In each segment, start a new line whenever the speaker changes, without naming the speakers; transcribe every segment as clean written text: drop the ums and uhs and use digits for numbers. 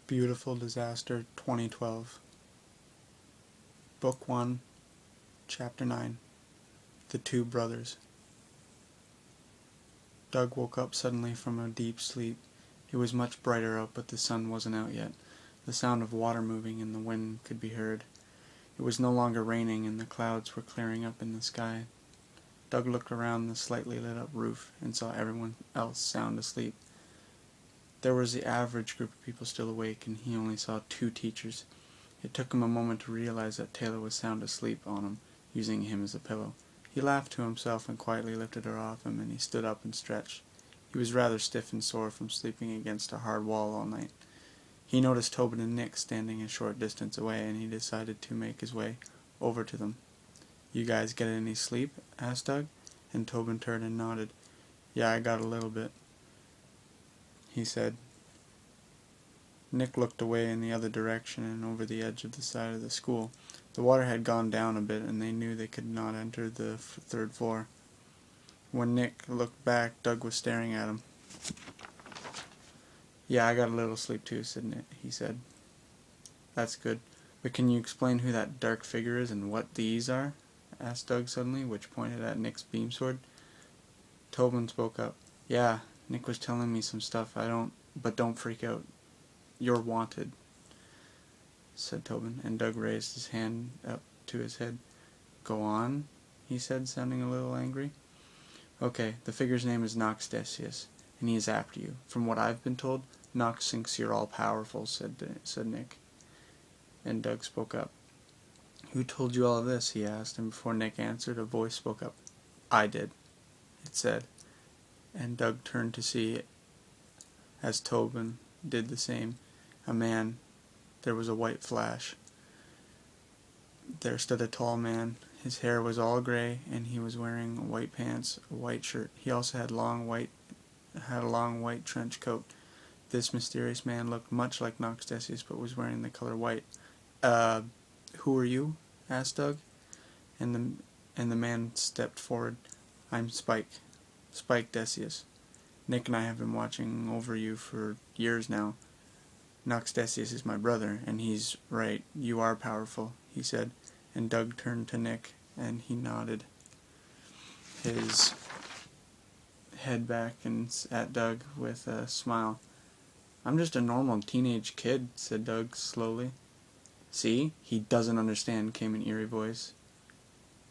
Beautiful Disaster 2012. Book 1, Chapter 9. The Two Brothers. Doug woke up suddenly from a deep sleep. It was much brighter out, but the sun wasn't out yet. The sound of water moving in the wind could be heard. It was no longer raining, and the clouds were clearing up in the sky. Doug looked around the slightly lit up roof and saw everyone else sound asleep. There was the average group of people still awake, and he only saw 2 teachers. It took him a moment to realize that Taylor was sound asleep on him, using him as a pillow. He laughed to himself and quietly lifted her off him, and he stood up and stretched. He was rather stiff and sore from sleeping against a hard wall all night. He noticed Tobin and Nick standing a short distance away, and he decided to make his way over to them. "You guys get any sleep?" asked Doug, and Tobin turned and nodded. "Yeah, I got a little bit," he said. Nick looked away in the other direction and over the edge of the side of the school. The water had gone down a bit, and they knew they could not enter the 3rd floor. When Nick looked back, Doug was staring at him. "Yeah, I got a little sleep too," he said. "That's good. But can you explain who that dark figure is and what these are?" asked Doug suddenly, which pointed at Nick's beam sword. Tobin spoke up. "Yeah, Nick was telling me some stuff. But don't freak out. You're wanted," said Tobin, and Doug raised his hand up to his head. "Go on," he said, sounding a little angry. "Okay, the figure's name is Nox Decius, and he is after you. From what I've been told, Nox thinks you're all-powerful," said Nick. And Doug spoke up. "Who told you all of this?" he asked, and before Nick answered, a voice spoke up. "I did," it said, and Doug turned to see, as Tobin did the same, a man. There was a white flash. There stood a tall man. His hair was all gray, and he was wearing white pants, a white shirt. He also had a long white trench coat. This mysterious man looked much like Nox Decius, but was wearing the color white. Who are you?" asked Doug, and the man stepped forward. "I'm Spike Decius. Nick and I have been watching over you for years now. Nox Decius is my brother, and he's right. You are powerful," he said, and Doug turned to Nick, and he nodded his head back and at Doug with a smile. "I'm just a normal teenage kid," said Doug slowly. "See? He doesn't understand," came an eerie voice.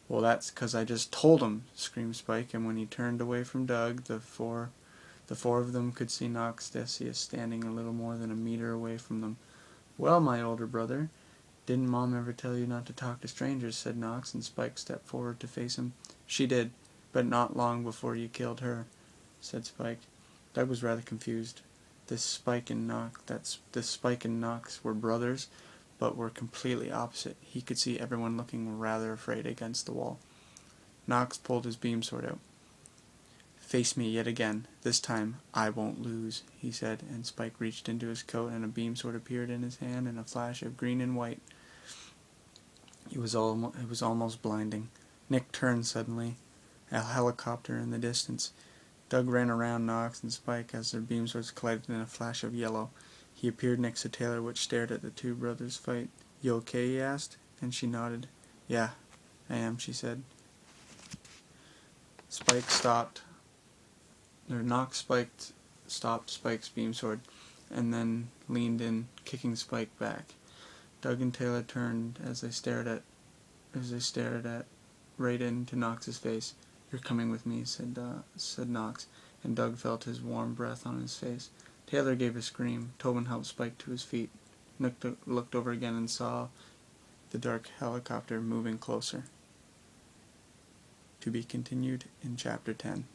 "Well, that's 'cause I just told him," screamed Spike, and when he turned away from Doug, the four of them could see Nox Decius standing a little more than a meter away from them. "Well, my older brother, didn't Mom ever tell you not to talk to strangers?" said Nox, and Spike stepped forward to face him. "She did, but not long before you killed her," said Spike. Doug was rather confused. This Spike and Nox were brothers, but were completely opposite. He could see everyone looking rather afraid against the wall. Nox pulled his beam sword out. "Face me yet again. This time I won't lose," he said, and Spike reached into his coat, and a beam sword appeared in his hand in a flash of green and white. It was almost blinding. Nick turned suddenly. A helicopter in the distance. Doug ran around Nox and Spike as their beam swords collided in a flash of yellow. He appeared next to Taylor, which stared at the two brothers fight. "You okay?" he asked, and she nodded. "Yeah, I am," she said. Nox stopped Spike's beam sword, and then leaned in, kicking Spike back. Doug and Taylor turned as they stared right into Nox's face. "You're coming with me," said Nox, and Doug felt his warm breath on his face. Taylor gave a scream. Tobin helped Spike to his feet. Nick looked over again and saw the dark helicopter moving closer. To be continued in Chapter 10.